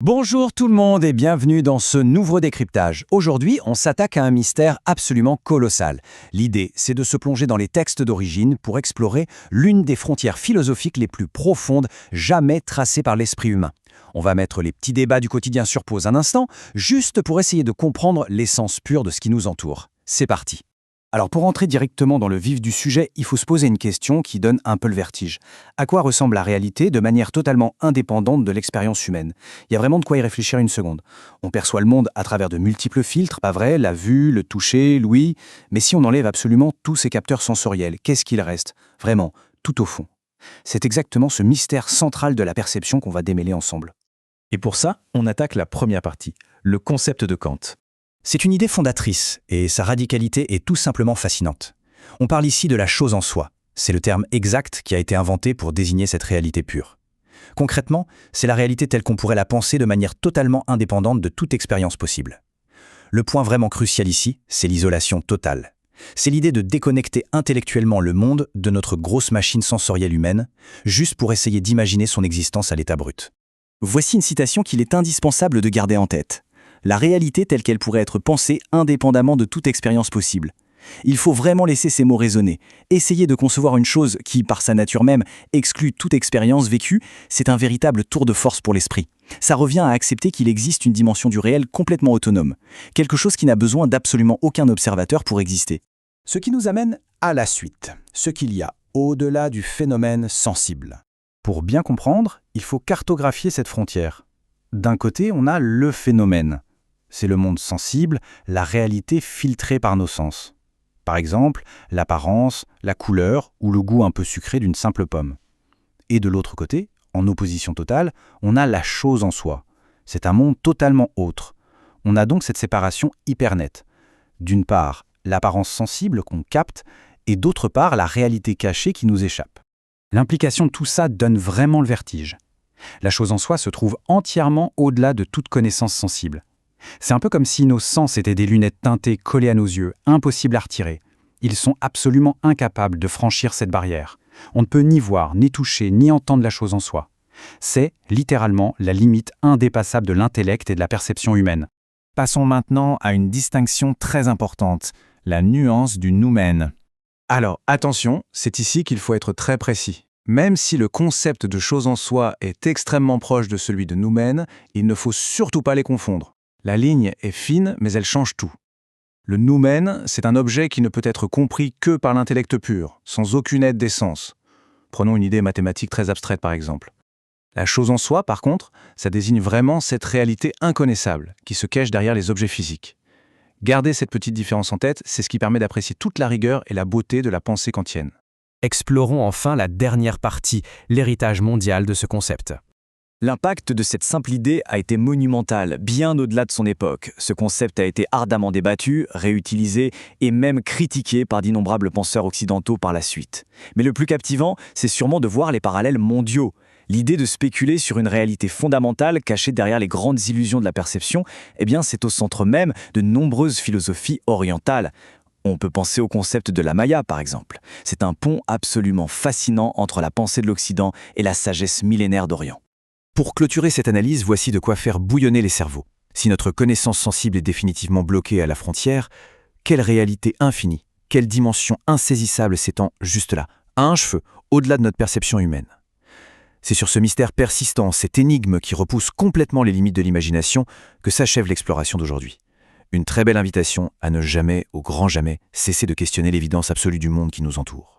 Bonjour tout le monde et bienvenue dans ce nouveau décryptage. Aujourd'hui, on s'attaque à un mystère absolument colossal. L'idée, c'est de se plonger dans les textes d'origine pour explorer l'une des frontières philosophiques les plus profondes jamais tracées par l'esprit humain. On va mettre les petits débats du quotidien sur pause un instant, juste pour essayer de comprendre l'essence pure de ce qui nous entoure. C'est parti. Alors pour entrer directement dans le vif du sujet, il faut se poser une question qui donne un peu le vertige. À quoi ressemble la réalité de manière totalement indépendante de l'expérience humaine? Il y a vraiment de quoi y réfléchir une seconde. On perçoit le monde à travers de multiples filtres, pas vrai? La vue, le toucher, l'ouïe. Mais si on enlève absolument tous ces capteurs sensoriels, qu'est-ce qu'il reste? Vraiment, tout au fond. C'est exactement ce mystère central de la perception qu'on va démêler ensemble. Et pour ça, on attaque la première partie, le concept de Kant. C'est une idée fondatrice, et sa radicalité est tout simplement fascinante. On parle ici de la chose en soi. C'est le terme exact qui a été inventé pour désigner cette réalité pure. Concrètement, c'est la réalité telle qu'on pourrait la penser de manière totalement indépendante de toute expérience possible. Le point vraiment crucial ici, c'est l'isolation totale. C'est l'idée de déconnecter intellectuellement le monde de notre grosse machine sensorielle humaine, juste pour essayer d'imaginer son existence à l'état brut. Voici une citation qu'il est indispensable de garder en tête. La réalité telle qu'elle pourrait être pensée indépendamment de toute expérience possible. Il faut vraiment laisser ces mots résonner. Essayer de concevoir une chose qui, par sa nature même, exclut toute expérience vécue, c'est un véritable tour de force pour l'esprit. Ça revient à accepter qu'il existe une dimension du réel complètement autonome. Quelque chose qui n'a besoin d'absolument aucun observateur pour exister. Ce qui nous amène à la suite. Ce qu'il y a au-delà du phénomène sensible. Pour bien comprendre, il faut cartographier cette frontière. D'un côté, on a le phénomène. C'est le monde sensible, la réalité filtrée par nos sens. Par exemple, l'apparence, la couleur ou le goût un peu sucré d'une simple pomme. Et de l'autre côté, en opposition totale, on a la chose en soi. C'est un monde totalement autre. On a donc cette séparation hyper nette. D'une part, l'apparence sensible qu'on capte, et d'autre part, la réalité cachée qui nous échappe. L'implication de tout ça donne vraiment le vertige. La chose en soi se trouve entièrement au-delà de toute connaissance sensible. C'est un peu comme si nos sens étaient des lunettes teintées collées à nos yeux, impossibles à retirer. Ils sont absolument incapables de franchir cette barrière. On ne peut ni voir, ni toucher, ni entendre la chose en soi. C'est, littéralement, la limite indépassable de l'intellect et de la perception humaine. Passons maintenant à une distinction très importante, la nuance du noumen. Alors, attention, c'est ici qu'il faut être très précis. Même si le concept de chose en soi est extrêmement proche de celui de noumen, il ne faut surtout pas les confondre. La ligne est fine, mais elle change tout. Le noumen, c'est un objet qui ne peut être compris que par l'intellect pur, sans aucune aide des sens. Prenons une idée mathématique très abstraite par exemple. La chose en soi, par contre, ça désigne vraiment cette réalité inconnaissable qui se cache derrière les objets physiques. Garder cette petite différence en tête, c'est ce qui permet d'apprécier toute la rigueur et la beauté de la pensée kantienne. Explorons enfin la dernière partie, l'héritage mondial de ce concept. L'impact de cette simple idée a été monumental, bien au-delà de son époque. Ce concept a été ardemment débattu, réutilisé et même critiqué par d'innombrables penseurs occidentaux par la suite. Mais le plus captivant, c'est sûrement de voir les parallèles mondiaux. L'idée de spéculer sur une réalité fondamentale cachée derrière les grandes illusions de la perception, c'est au centre même de nombreuses philosophies orientales. On peut penser au concept de la Maya, par exemple. C'est un pont absolument fascinant entre la pensée de l'Occident et la sagesse millénaire d'Orient. Pour clôturer cette analyse, voici de quoi faire bouillonner les cerveaux. Si notre connaissance sensible est définitivement bloquée à la frontière, quelle réalité infinie, quelle dimension insaisissable s'étend juste là, à un cheveu, au-delà de notre perception humaine. C'est sur ce mystère persistant, cette énigme qui repousse complètement les limites de l'imagination, que s'achève l'exploration d'aujourd'hui. Une très belle invitation à ne jamais, au grand jamais, cesser de questionner l'évidence absolue du monde qui nous entoure.